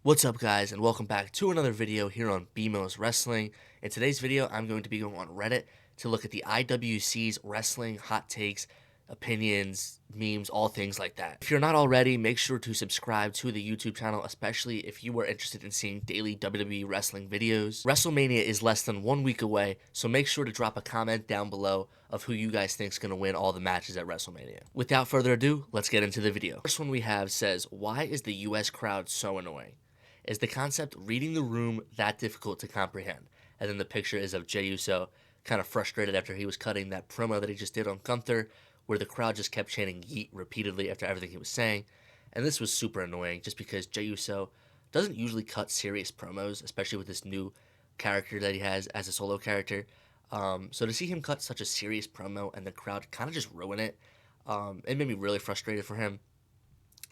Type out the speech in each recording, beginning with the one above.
What's up, guys, and welcome back to another video here on BMOS Wrestling. In today's video, I'm going to be going on Reddit to look at the IWC's wrestling hot takes, opinions, memes, all things like that. If you're not already, make sure to subscribe to the YouTube channel, especially if you are interested in seeing daily WWE wrestling videos. WrestleMania is less than 1 week away, so make sure to drop a comment down below of who you guys think is going to win all the matches at WrestleMania. Without further ado, let's get into the video. First one we have says, why is the US crowd so annoying? Is the concept reading the room that difficult to comprehend? And then the picture is of Jey Uso kind of frustrated after he was cutting that promo that he just did on Gunther, where the crowd just kept chanting yeet repeatedly after everything he was saying. And this was super annoying just because Jey Uso doesn't usually cut serious promos, especially with this new character that he has as a solo character. So to see him cut such a serious promo and the crowd kind of just ruin it, it made me really frustrated for him.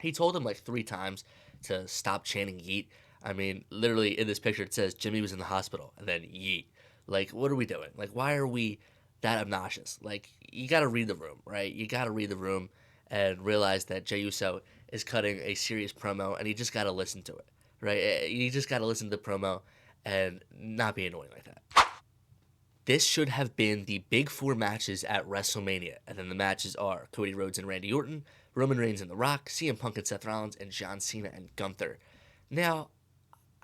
He told him like 3 times to stop chanting yeet. I mean, literally in this picture it says Jimmy was in the hospital and then yeet. Like, what are we doing? Like, why are we that obnoxious? Like, you got to read the room, right? You got to read the room and realize that Jey Uso is cutting a serious promo and you just got to listen to it, right? You just got to listen to the promo and not be annoying like that. This should have been the big 4 matches at WrestleMania, and then the matches are Cody Rhodes and Randy Orton, Roman Reigns and The Rock, CM Punk and Seth Rollins, and John Cena and Gunther. Now,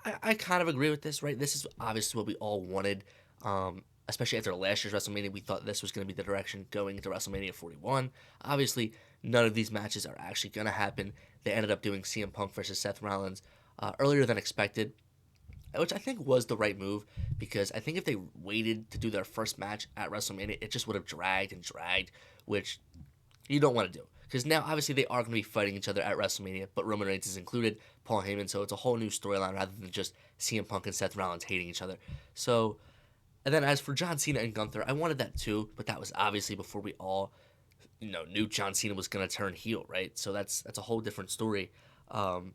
I kind of agree with this, right? This is obviously what we all wanted, especially after last year's WrestleMania. We thought this was going to be the direction going into WrestleMania 41. Obviously, none of these matches are actually going to happen. They ended up doing CM Punk versus Seth Rollins earlier than expected, which I think was the right move, because I think if they waited to do their first match at WrestleMania, it just would have dragged and dragged, which you don't want to do. Because now, obviously, they are going to be fighting each other at WrestleMania, but Roman Reigns is included, Paul Heyman, so it's a whole new storyline rather than just CM Punk and Seth Rollins hating each other. So, and then as for John Cena and Gunther, I wanted that too, but that was obviously before we all, knew John Cena was going to turn heel, right? So that's a whole different story. And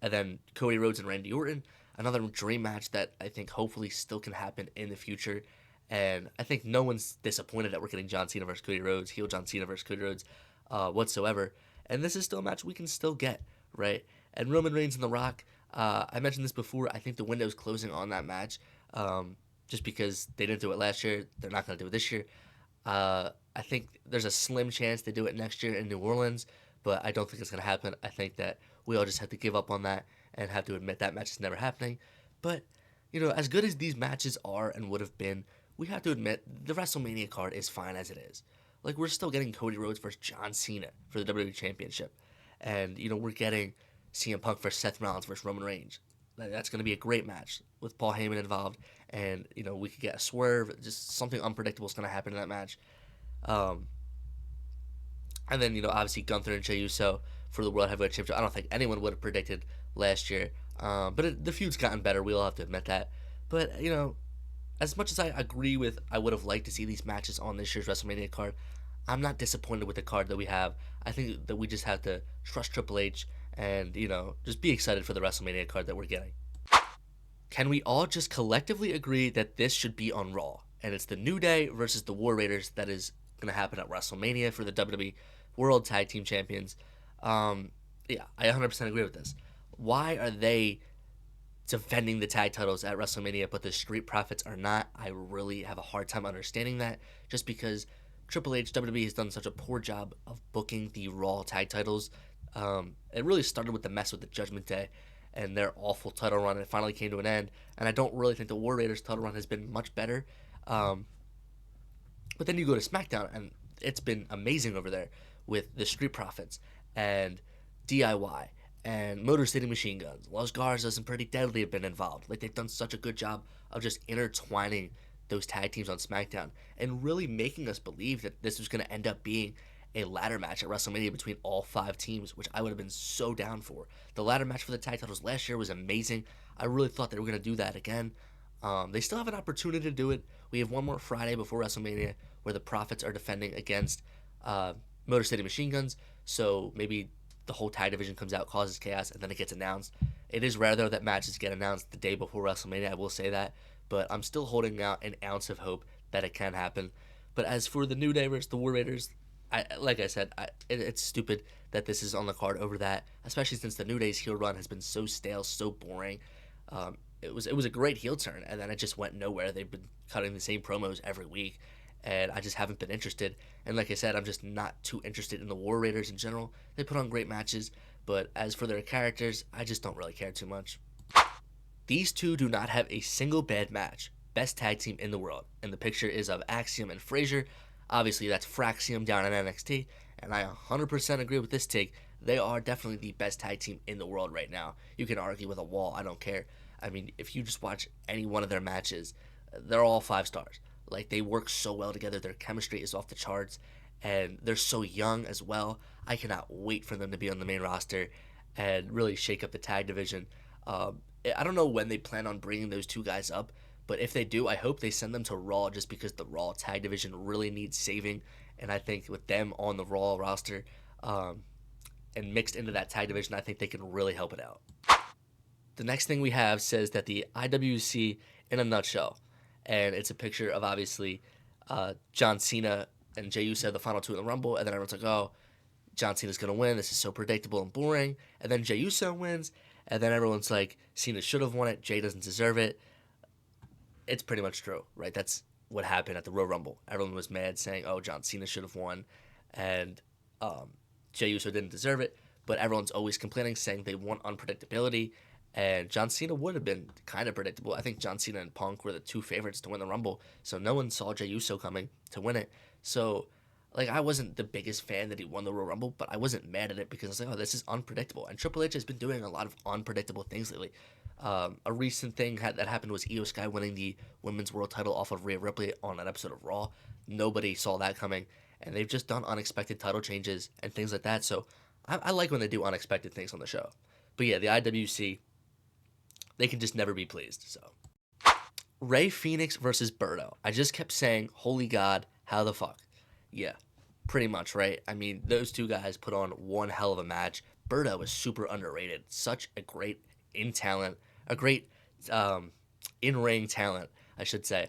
then Cody Rhodes and Randy Orton, another dream match that I think hopefully still can happen in the future. And I think no one's disappointed that we're getting John Cena versus Cody Rhodes, heel John Cena versus Cody Rhodes whatsoever. And this is still a match we can still get, right? And Roman Reigns and The Rock, I mentioned this before, I think the window's closing on that match, just because they didn't do it last year. They're not going to do it this year. I think there's a slim chance they do it next year in New Orleans, but I don't think it's going to happen. I think that we all just have to give up on that and have to admit that match is never happening. But, as good as these matches are and would have been, we have to admit the WrestleMania card is fine as it is. Like, we're still getting Cody Rhodes versus John Cena for the WWE Championship. And, we're getting CM Punk versus Seth Rollins versus Roman Reigns. That's going to be a great match with Paul Heyman involved. And, we could get a swerve. Just something unpredictable is going to happen in that match. And then, obviously Gunther and Jey Uso for the World Heavyweight Championship. I don't think anyone would have predicted last year. But the feud's gotten better. We all have to admit that. But, as much as I agree with I would have liked to see these matches on this year's WrestleMania card, I'm not disappointed with the card that we have. I think that we just have to trust Triple H and, just be excited for the WrestleMania card that we're getting. Can we all just collectively agree that this should be on Raw? And it's the New Day versus the War Raiders that is going to happen at WrestleMania for the WWE World Tag Team Champions. Yeah, I 100% agree with this. Why are they defending the tag titles at WrestleMania, but the Street Profits are not? I really have a hard time understanding that, just because Triple H, WWE has done such a poor job of booking the Raw tag titles. It really started with the mess with the Judgment Day and their awful title run, and it finally came to an end. And I don't really think the War Raiders title run has been much better. But then you go to SmackDown, and it's been amazing over there with the Street Profits and DIY and Motor City Machine Guns. Los Garzas and Pretty Deadly have been involved. Like, they've done such a good job of just intertwining those tag teams on SmackDown and really making us believe that this was going to end up being a ladder match at WrestleMania between all 5 teams, which I would have been so down for. The ladder match for the tag titles last year was amazing. I really thought they were going to do that again. They still have an opportunity to do it. We have one more Friday before WrestleMania where the Profits are defending against Motor City Machine Guns, so maybe the whole tag division comes out, causes chaos, and then it gets announced. It is rare, though, that matches get announced the day before WrestleMania, I will say that, but I'm still holding out an ounce of hope that it can happen. But as for the New Day versus the War Raiders, like I said, it's stupid that this is on the card over that, especially since the New Day's heel run has been so stale, so boring. It was a great heel turn, and then it just went nowhere. They've been cutting the same promos every week, and I just haven't been interested. And like I said, I'm just not too interested in the War Raiders in general. They put on great matches, but as for their characters, I just don't really care too much. These two do not have a single bad match. Best tag team in the world. And the picture is of Axiom and Frazier. Obviously, that's Fraxium down in NXT. And I 100% agree with this take. They are definitely the best tag team in the world right now. You can argue with a wall. I don't care. I mean, if you just watch any one of their matches, they're all 5 stars. Like, they work so well together. Their chemistry is off the charts. And they're so young as well. I cannot wait for them to be on the main roster and really shake up the tag division. I don't know when they plan on bringing those two guys up, but if they do, I hope they send them to Raw just because the Raw tag division really needs saving. And I think with them on the Raw roster and mixed into that tag division, I think they can really help it out. The next thing we have says that the IWC in a nutshell, and it's a picture of obviously John Cena and Jey Uso, the final 2 in the Rumble, and then everyone's like, oh, John Cena's going to win. This is so predictable and boring. And then Jey Uso wins, and then everyone's like, Cena should have won it. Jey doesn't deserve it. It's pretty much true, right? That's what happened at the Royal Rumble. Everyone was mad saying, oh, John Cena should have won, and Jey Uso didn't deserve it. But everyone's always complaining, saying they want unpredictability, and John Cena would have been kind of predictable. I think John Cena and Punk were the 2 favorites to win the Rumble, so no one saw Jey Uso coming to win it. So, like, I wasn't the biggest fan that he won the Royal Rumble, but I wasn't mad at it because I was like, oh, this is unpredictable. And Triple H has been doing a lot of unpredictable things lately. A recent thing that happened was Io Sky winning the Women's World title off of Rhea Ripley on an episode of Raw. Nobody saw that coming, and they've just done unexpected title changes and things like that. So I like when they do unexpected things on the show. But yeah, the IWC, they can just never be pleased. So Rey Fenix versus Berto. I just kept saying, holy God, how the fuck? Yeah, pretty much, right? I mean, those two guys put on one hell of a match. Berto is super underrated. Such a great a great in-ring talent, I should say.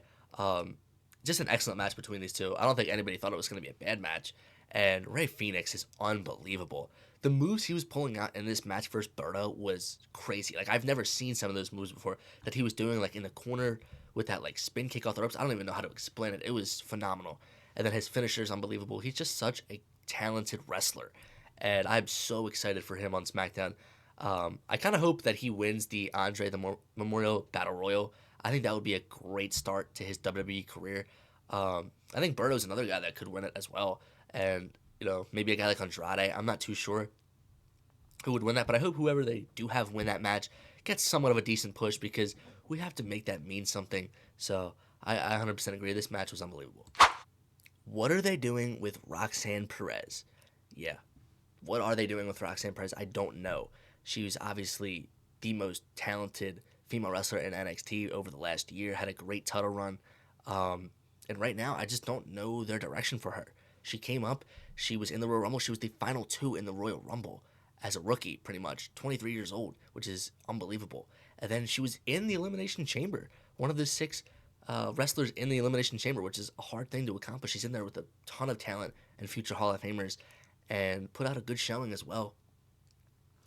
Just an excellent match between these two. I don't think anybody thought it was going to be a bad match. And Rey Fenix is unbelievable. The moves he was pulling out in this match versus Berto was crazy. Like, I've never seen some of those moves before that he was doing, like, in the corner with that, like, spin kick off the ropes. I don't even know how to explain it. It was phenomenal. And then his finisher is unbelievable. He's just such a talented wrestler. And I'm so excited for him on SmackDown. I kind of hope that he wins the Andre the Memorial Battle Royal. I think that would be a great start to his WWE career. I think Berto's another guy that could win it as well. And, you know, maybe a guy like Andrade. I'm not too sure who would win that, but I hope whoever they do have win that match gets somewhat of a decent push because we have to make that mean something. So I 100% agree. This match was unbelievable. What are they doing with Roxanne Perez? Yeah. What are they doing with Roxanne Perez? I don't know. She was obviously the most talented female wrestler in NXT over the last year, had a great title run. And right now, I just don't know their direction for her. She came up, she was in the Royal Rumble, she was the final 2 in the Royal Rumble as a rookie, pretty much, 23 years old, which is unbelievable. And then she was in the Elimination Chamber, one of the 6 wrestlers in the Elimination Chamber, which is a hard thing to accomplish. She's in there with a ton of talent and future Hall of Famers, and put out a good showing as well.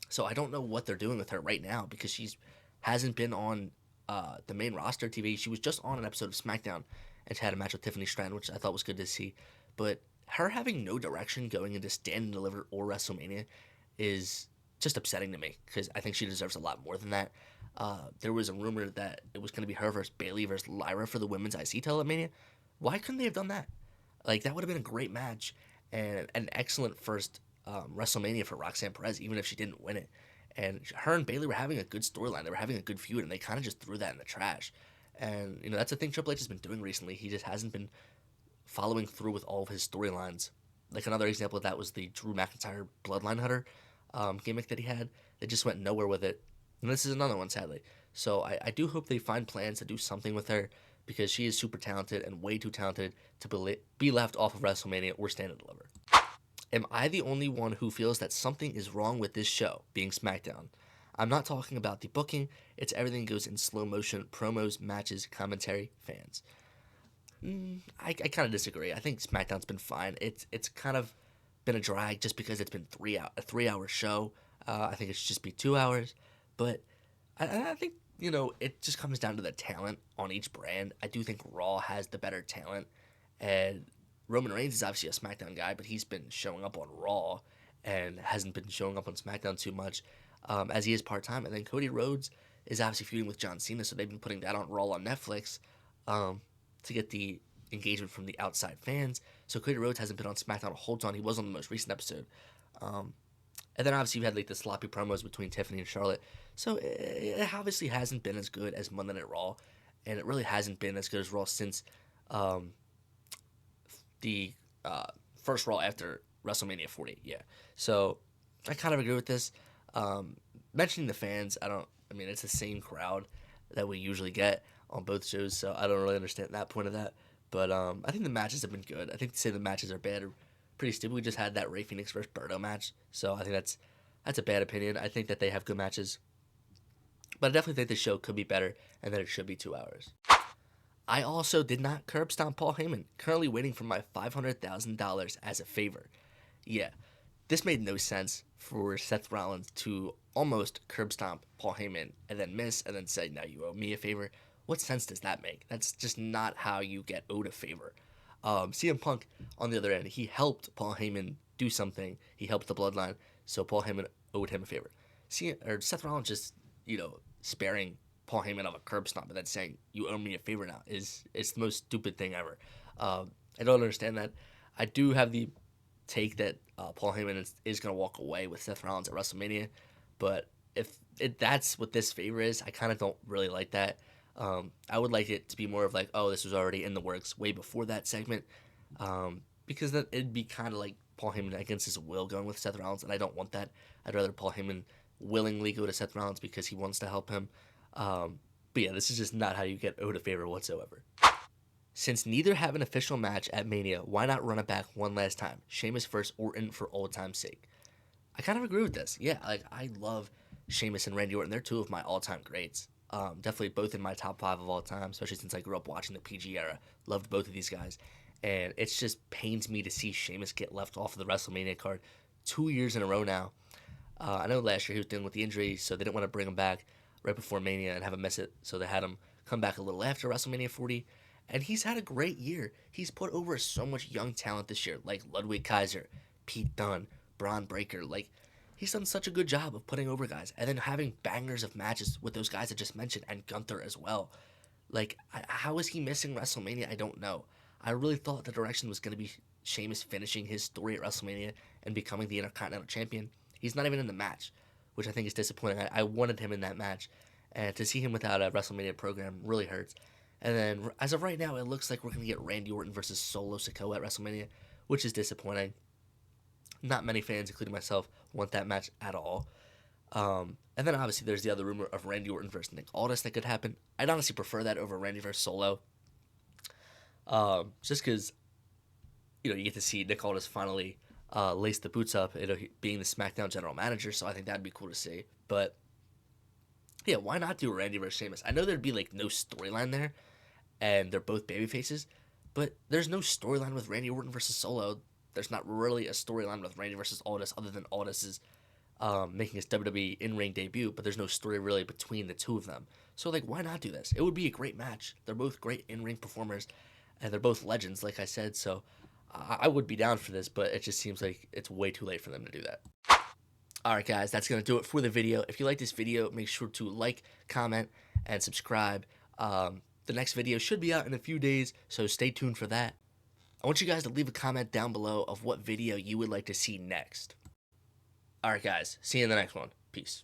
So I don't know what they're doing with her right now because she's hasn't been on the main roster TV. She was just on an episode of SmackDown and she had a match with Tiffany Stratton, which I thought was good to see. But her having no direction going into Stand and Deliver or WrestleMania is just upsetting to me because I think she deserves a lot more than that. There was a rumor that it was going to be her versus Bayley versus Lyra for the women's IC title at Mania. Why couldn't they have done that? Like, that would have been a great match and an excellent first WrestleMania for Roxanne Perez, even if she didn't win it. And her and Bayley were having a good storyline. They were having a good feud, and they kind of just threw that in the trash. And, you know, that's the thing Triple H has been doing recently. He just hasn't been following through with all of his storylines. Like, another example of that was the Drew McIntyre Bloodline Hunter gimmick that he had. They just went nowhere with it. And this is another one, sadly. So I do hope they find plans to do something with her because she is super talented and way too talented to be left off of WrestleMania or Stand and Deliver. Am I the only one who feels that something is wrong with this show, being SmackDown? I'm not talking about the booking. It's everything goes in slow motion, promos, matches, commentary, fans. I kind of disagree. I think SmackDown's been fine. It's kind of been a drag just because it's been a 3 hour show. I think it should just be 2 hours, but I think it just comes down to the talent on each brand. I do think Raw has the better talent, and Roman Reigns is obviously a SmackDown guy, but he's been showing up on Raw and hasn't been showing up on SmackDown too much, as he is part-time. And then Cody Rhodes is obviously feuding with John Cena, so they've been putting that on Raw on Netflix to get the engagement from the outside fans. So Cody Rhodes hasn't been on SmackDown a whole ton. He was on the most recent episode. And then obviously you had like the sloppy promos between Tiffany and Charlotte. So it obviously hasn't been as good as Monday Night Raw, and it really hasn't been as good as Raw since the first Raw after WrestleMania 40. Yeah. So I kind of agree with this. Mentioning the fans, it's the same crowd that we usually get on both shows, so I don't really understand that point of that. But I think the matches have been good. I think to say the matches are bad are pretty stupid. We just had that Rey Fenix versus Berto match, so I think that's a bad opinion. I think that they have good matches, but I definitely think the show could be better and that it should be 2 hours. I also did not curb stomp Paul Heyman, currently waiting for my $500,000 as a favor. Yeah, this made no sense for Seth Rollins to almost curb stomp Paul Heyman and then miss and then say, now you owe me a favor. What sense does that make? That's just not how you get owed a favor. CM Punk, on the other end, he helped Paul Heyman do something. He helped the Bloodline, so Paul Heyman owed him a favor. Seth Rollins just, sparing Paul Heyman of a curb stomp and then saying, you owe me a favor now, it's the most stupid thing ever. I don't understand that. I do have the take that Paul Heyman is going to walk away with Seth Rollins at WrestleMania, but if that's what this favor is, I kind of don't really like that. I would like it to be more of like, oh, this was already in the works way before that segment, because then it'd be kind of like Paul Heyman against his will going with Seth Rollins, and I don't want that. I'd rather Paul Heyman willingly go to Seth Rollins because he wants to help him. But yeah, this is just not how you get owed a favor whatsoever. Since neither have an official match at Mania, why not run it back one last time? Sheamus versus Orton for old time's sake. I kind of agree with this. Yeah, I love Sheamus and Randy Orton. They're two of my all-time greats. Definitely both in my top 5 of all time, especially since I grew up watching the PG era. Loved both of these guys. And it just pains me to see Sheamus get left off of the WrestleMania card 2 years in a row now. I know last year he was dealing with the injury, so they didn't want to bring him back right before Mania and have him miss it, so they had him come back a little after WrestleMania 40. And he's had a great year. He's put over so much young talent this year, like Ludwig Kaiser, Pete Dunne, Braun Breaker. He's done such a good job of putting over guys and then having bangers of matches with those guys I just mentioned and Gunther as well. How is he missing WrestleMania? I don't know. I really thought the direction was going to be Sheamus finishing his story at WrestleMania and becoming the Intercontinental Champion. He's not even in the match, which I think is disappointing. I wanted him in that match, and to see him without a WrestleMania program really hurts. And then, as of right now, it looks like we're going to get Randy Orton versus Solo Sikoa at WrestleMania, which is disappointing. Not many fans, including myself, want that match at all. And then, obviously, there's the other rumor of Randy Orton versus Nick Aldis that could happen. I'd honestly prefer that over Randy versus Solo. Just because, you get to see Nick Aldis finally lace the boots up, being the SmackDown general manager, so I think that'd be cool to see. But, yeah, why not do Randy versus Sheamus? I know there'd be, no storyline there, and they're both babyfaces, but there's no storyline with Randy Orton versus Solo. There's not really a storyline with Randy versus Aldis other than Aldis is making his WWE in-ring debut, but there's no story really between the two of them. So, why not do this? It would be a great match. They're both great in-ring performers, and they're both legends, like I said, so I would be down for this, but it just seems like it's way too late for them to do that. Alright guys, that's going to do it for the video. If you like this video, make sure to like, comment, and subscribe. The next video should be out in a few days, so stay tuned for that. I want you guys to leave a comment down below of what video you would like to see next. Alright guys, see you in the next one. Peace.